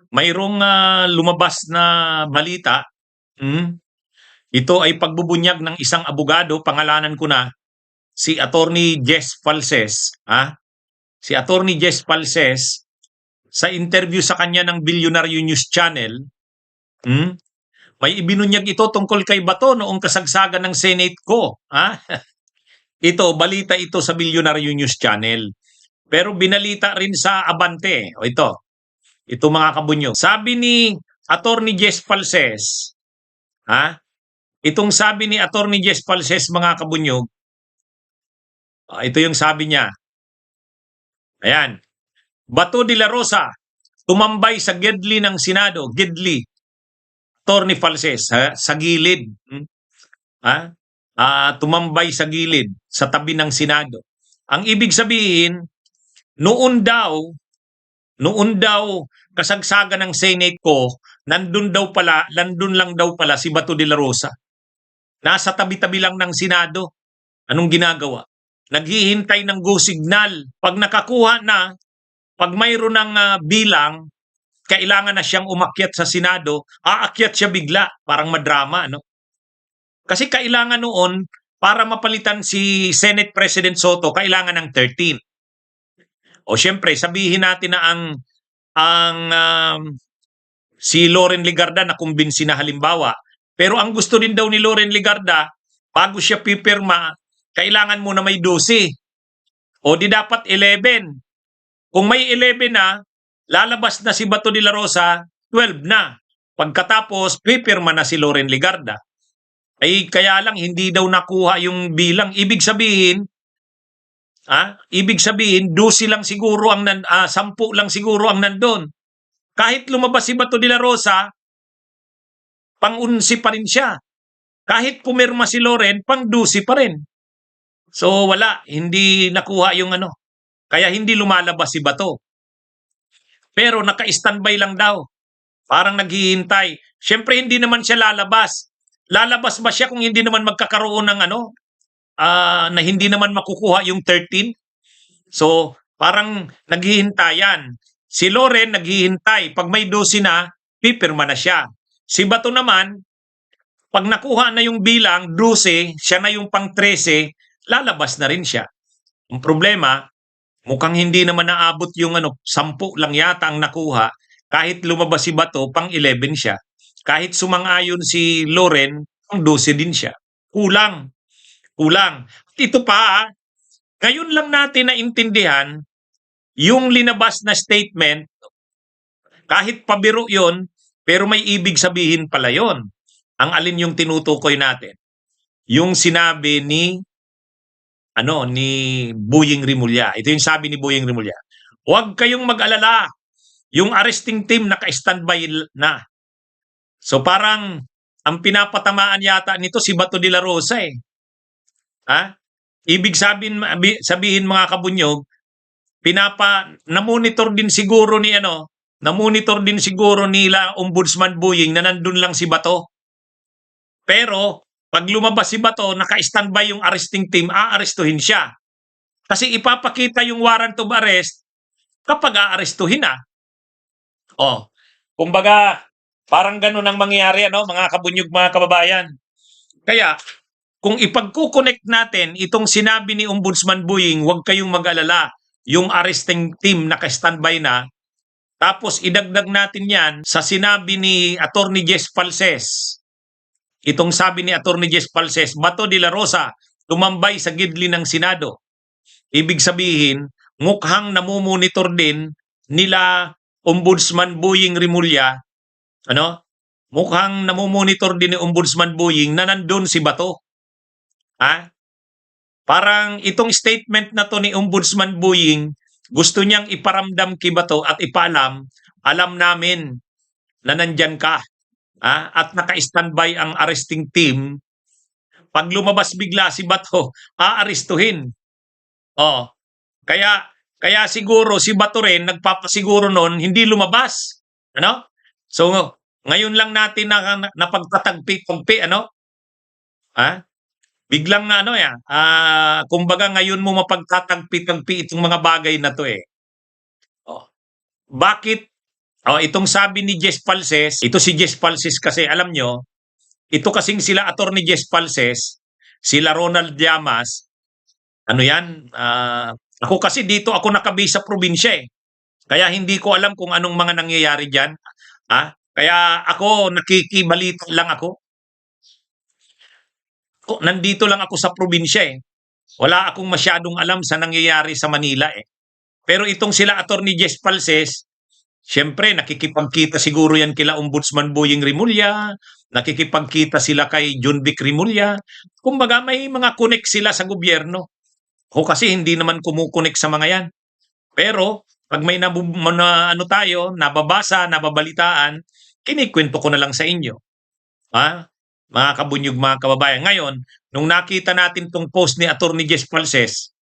mayroong lumabas na balita. Ito ay pagbubunyag ng isang abogado, pangalanan ko na, si Attorney Jess Falses. Si Attorney Jess Falses, sa interview sa kanya ng Bilyonaryo News Channel, may ibinunyag ito tungkol kay Bato noong kasagsagan ng Senate ko. Ito, balita ito sa Bilyonaryo News Channel. Pero binalita rin sa Abante. O ito mga kabunyog. Sabi ni Attorney Jess Falses, itong sabi ni Attorney Jess Falses mga kabunyog, ito yung sabi niya. Ayan. Bato de la Rosa, tumambay sa gidli ng Senado. Gidli. Attorney Falses, sa gilid. Tumambay sa gilid, sa tabi ng Senado. Ang ibig sabihin, noon daw kasagsagan ng Senate ko, nandun lang daw pala si Bato de la Rosa. Nasa tabi-tabi lang ng Senado. Anong ginagawa? Naghihintay ng go signal. Pag nakakuha na, pag mayroon ng bilang, kailangan na siyang umakyat sa Senado, aakyat siya bigla, parang madrama, no? Kasi kailangan noon, para mapalitan si Senate President Soto, kailangan ng 13. O syempre, sabihin natin na si Loren Legarda na kumbinsi na halimbawa. Pero ang gusto din daw ni Loren Legarda, bago siya pipirma, kailangan muna may 12. O di dapat 11. Kung may 11 na, lalabas na si Bato de la Rosa, 12 na. Pagkatapos, pipirma na si Loren Legarda. Ay kaya lang hindi daw nakuha yung bilang. Ibig sabihin, 12 lang siguro ang 10 lang siguro ang nandun. Kahit lumabas si Bato de la Rosa, pang-11 pa rin siya. Kahit pumirma si Loren, pang-12 pa rin. So wala, hindi nakuha yung Kaya hindi lumalabas si Bato. Pero naka-standby lang daw. Parang naghihintay. Siyempre hindi naman siya lalabas. Lalabas ba siya kung hindi naman magkakaroon ng na hindi naman makukuha yung 13? So, parang naghihintayan. Si Loren naghihintay. Pag may 12 na, pipirma na siya. Si Bato naman, pag nakuha na yung bilang, 12, siya na yung pang 13, lalabas na rin siya. Ang problema, mukhang hindi naman naabot yung 10 lang yata ang nakuha. Kahit lumabas si Bato, pang 11 siya. Kahit sumang-ayon si Loren, pang 12 din siya. Kulang. Ito pa, ngayon lang natin naintindihan yung linabas na statement, kahit pabiro yon, pero may ibig sabihin pala yon. Ang alin yung tinutukoy natin? Yung sinabi ni Boying Rimulya. Ito yung sabi ni Boying Rimulya. Huwag kayong mag-alala. Yung arresting team naka-standby na. So parang ang pinapatamaan yata nito si Bato de la Rosa eh. Ibig sabihin mga kabunyog, na-monitor din siguro nila Ombudsman Boying na nandun lang si Bato. Pero pag lumabas si Bato, naka-standby yung arresting team, aarestuhin siya. Kasi ipapakita yung warrant of arrest kapag aarestuhin na. Kumbaga, parang ganun ang mangyayari, mga kabunyog, mga kababayan. Kaya, kung ipagkukonect natin itong sinabi ni Ombudsman Boying, huwag kayong mag-alala, yung arresting team naka-standby na, tapos idagdag natin yan sa sinabi ni Attorney Jess Falses. Itong sabi ni Attorney Jess Falses, Bato de la Rosa, tumambay sa gidli ng Senado. Ibig sabihin, mukhang namumonitor din nila Ombudsman Boying Rimulya, mukhang namumonitor din ni Ombudsman Boying na nandun si Bato. Parang itong statement na to ni Ombudsman Boying, gusto niyang iparamdam kay Bato at ipaalam, alam namin na nandyan ka. At naka-standby ang arresting team. Pag lumabas bigla si Bato, aarestuhin. Kaya siguro si Bato rin nagpapasiguro noon hindi lumabas. So ngayon lang natin napagtatagpi-tagpi, biglang kumbaga ngayon mo mapagtatagpi-tagpi itong mga bagay na to eh. Bakit Itong sabi ni Jess Falses, ito si Jess Falses kasi alam nyo, ito kasing sila Attorney Jess Falses, sila Ronald Llamas, ano yan, ako kasi dito ako nakabase sa probinsya eh. Kaya hindi ko alam kung anong mga nangyayari dyan. Kaya ako, nakikibalita lang ako. Nandito lang ako sa probinsya eh. Wala akong masyadong alam sa nangyayari sa Manila eh. Pero itong sila Attorney Jess Falses, siyempre nakikipagkita siguro yan kila Ombudsman Boying Rimulya, nakikipagkita sila kay John Vic Rimulya. Kumbaga may mga connect sila sa gobyerno. O kasi hindi naman kumukonek sa mga yan. Pero pag may nababasa, nababalitaan, kinikwento ko na lang sa inyo. Mga kabunyog, mga kababayan. Ngayon, nung nakita natin tong post ni Attorney Jess Falses,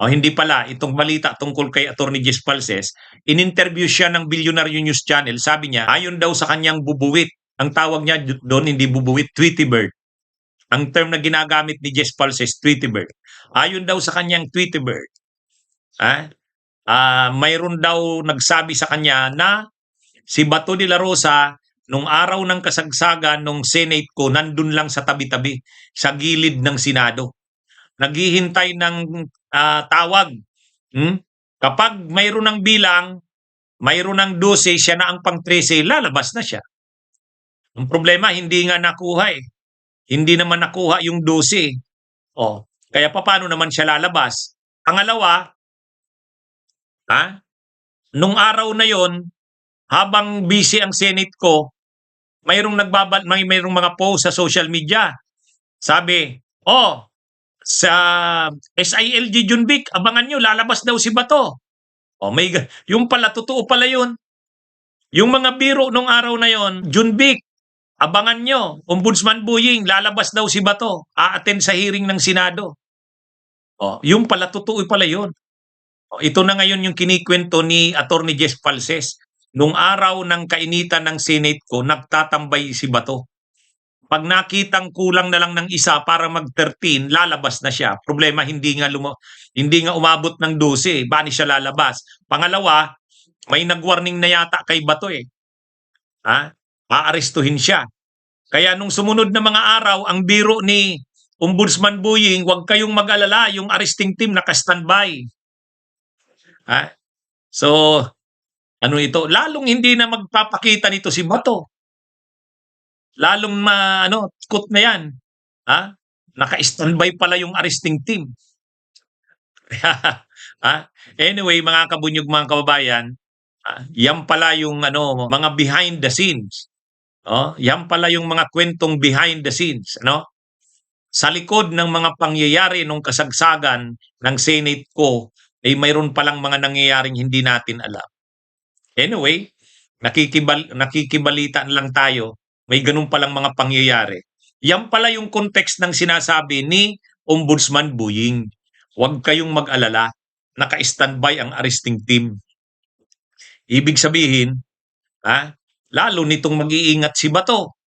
hindi pala, itong balita tungkol kay Attorney Jess Falses, in-interview siya ng Billionaire News Channel. Sabi niya, ayon daw sa kanyang bubuwit, ang tawag niya doon hindi bubuwit, Tweety Bird. Ang term na ginagamit ni Jess Falses, Tweety Bird. Ayon daw sa kanyang Tweety Bird, mayroon daw nagsabi sa kanya na si Bato de la Rosa, nung araw ng kasagsagan ng Senate ko, nandun lang sa tabi-tabi, sa gilid ng Senado. Naghihintay ng tawag. Kapag mayroon ng bilang, mayroon ng 12, siya na ang pang-13, lalabas na siya. Ang problema, hindi nga nakuha eh. Hindi naman nakuha yung 12. Kaya paano naman siya lalabas? Pangalawa, nung araw na yon, habang busy ang Senate ko, mayroong mga post sa social media. Sabi, sa SILG Junbic, abangan nyo, lalabas daw si Bato. Yung pala, totoo pala yun. Yung mga biro nung araw na yon, Junbic, abangan nyo, Ombudsman Boying, lalabas daw si Bato, a-attend sa hearing ng Senado. Yung pala, totoo pala yun. Ito na ngayon yung kinikwento ni Attorney Jess Falses. Nung araw ng kainitan ng Senate ko, nagtatambay si Bato. Pag nakitang kulang na lang ng isa para mag-13, lalabas na siya. Problema, hindi nga umabot ng 12. Bani siya lalabas? Pangalawa, may nag-warning na yata kay Bato eh. Aarestuhin siya. Kaya nung sumunod na mga araw, ang biro ni Ombudsman Boying, huwag kayong mag-alala, yung arresting team naka-standby. So, ano ito? Lalong hindi na magpapakita nito si Bato. Lalong ikot na yan. Naka-standby pala yung arresting team. Anyway, mga kabunyog, mga kababayan, yan pala yung mga behind the scenes. Yan pala yung mga kwentong behind the scenes. Sa likod ng mga pangyayari nung kasagsagan ng Senate ko, ay mayroon palang mga nangyayaring hindi natin alam. Anyway, nakikibalita lang tayo, may ganun palang mga pangyayari. Yan pala yung context ng sinasabi ni Ombudsman Boying. Huwag kayong mag-alala, naka-standby ang arresting team. Ibig sabihin, lalo nitong mag-iingat si Bato.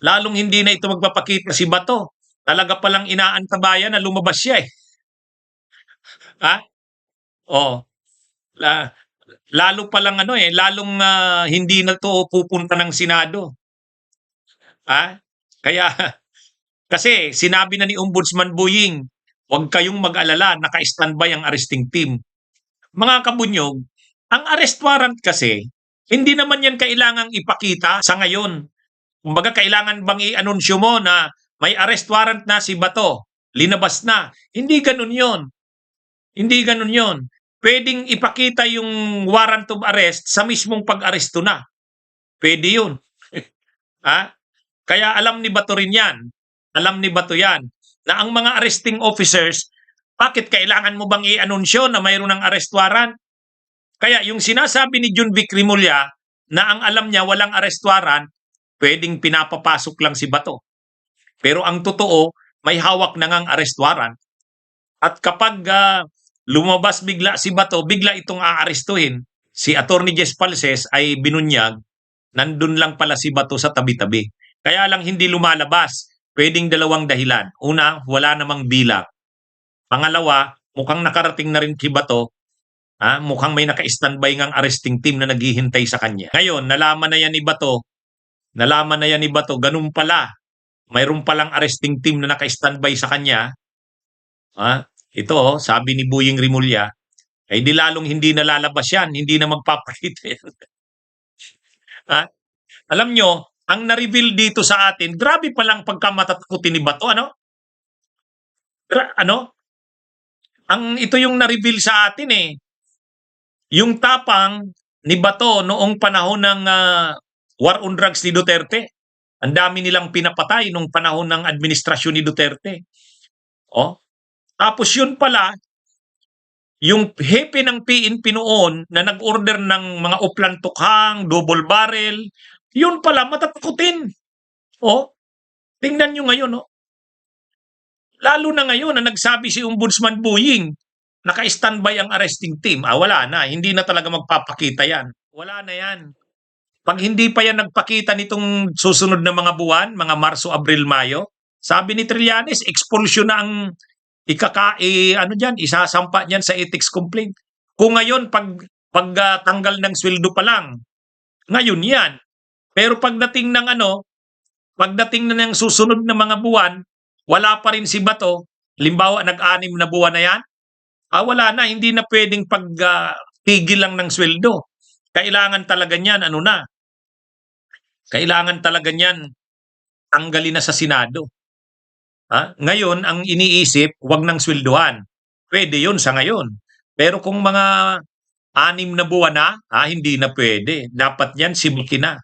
Lalong hindi na ito magpapakita si Bato. Talaga palang inaantabayan na lumabas siya eh. Lalo palang lalong hindi na to pupunta ng Senado. Kaya kasi sinabi na ni Ombudsman Boying, huwag kayong mag-alala, naka-standby ang arresting team. Mga kabunyog, ang arrest warrant kasi, hindi naman yan kailangang ipakita sa ngayon. Kumbaga, kailangan bang i-anunsyo mo na may arrest warrant na si Bato, linabas na. Hindi ganun yon. Hindi ganun yon. Pwedeng ipakita yung warrant of arrest sa mismong pag-aresto na. Pwede yun. Kaya alam ni Bato rin yan. Alam ni Bato yan na ang mga arresting officers, bakit kailangan mo bang i-anunsyo na mayroon ng arrest warrant? Kaya yung sinasabi ni John Vic Rimulya na ang alam niya walang arrest warrant, pwedeng pinapapasok lang si Bato. Pero ang totoo, may hawak na ngang arrest warrant. At kapag lumabas bigla si Bato, bigla itong aarestuhin. Si Attorney Jess Falses ay binunyag, nandun lang pala si Bato sa tabi-tabi. Kaya lang hindi lumalabas. Pwedeng dalawang dahilan. Una, wala namang bilang. Pangalawa, mukhang nakarating na rin kay Bato Mukhang may naka-standby ngang arresting team na naghihintay sa kanya. Ngayon, nalaman na yan ni Bato, ganun pala. Mayroon palang arresting team na naka-standby sa kanya. Ito, sabi ni Buying Rimulya, ay di lalong hindi nalalabas yan, hindi na magpapakita yan. Alam nyo, ang na-reveal dito sa atin, grabe palang pagkamatatakutin ni Bato, ito yung na-reveal sa atin yung tapang ni Bato noong panahon ng war on drugs ni Duterte. Ang dami nilang pinapatay nung panahon ng administrasyon ni Duterte. Tapos yun pala, yung hepe ng PNP noon na nag-order ng mga uplan tukhang, double barrel, yun pala matatakutin. Tingnan nyo ngayon, Lalo na ngayon na nagsabi si Ombudsman Buying, naka-standby ang arresting team. Wala na, hindi na talaga magpapakita yan. Wala na yan. Pag hindi pa yan nagpakita nitong susunod na mga buwan, mga Marso, Abril, Mayo, sabi ni Trillanes, expulsion na ang isasampa niyan sa ethics complaint. Kung ngayon, pag tanggal ng sweldo pa lang, ngayon yan. Pero pagdating na ng susunod na mga buwan, wala pa rin si Bato, limbawa nag-6 na buwan na yan, wala na, hindi na pwedeng pagtigil lang ng sweldo. Kailangan talaga niyan, kailangan talaga niyan tanggalin na sa Senado. Ngayon, ang iniisip, wag nang swelduhan. Pwede yun sa ngayon. Pero kung mga 6 na buwan na, hindi na pwede. Dapat yan, sibukin na.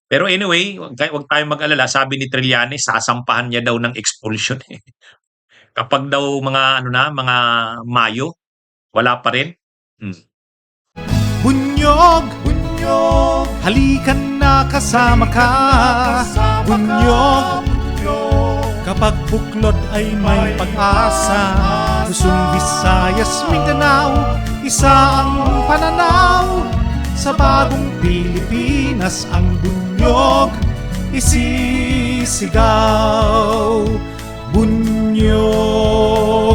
Pero anyway, wag tayong mag-alala. Sabi ni Trillanes, sasampahan niya daw ng expulsion. Kapag daw mga Mayo, wala pa rin. Bunyog, halikan na kasama ka. Bunyog, kapag buklod ay may pag-asa. Luzon, Visayas, Mindanao, isa ang pananaw. Sa bagong Pilipinas ang bunyog isisigaw. Bunyog.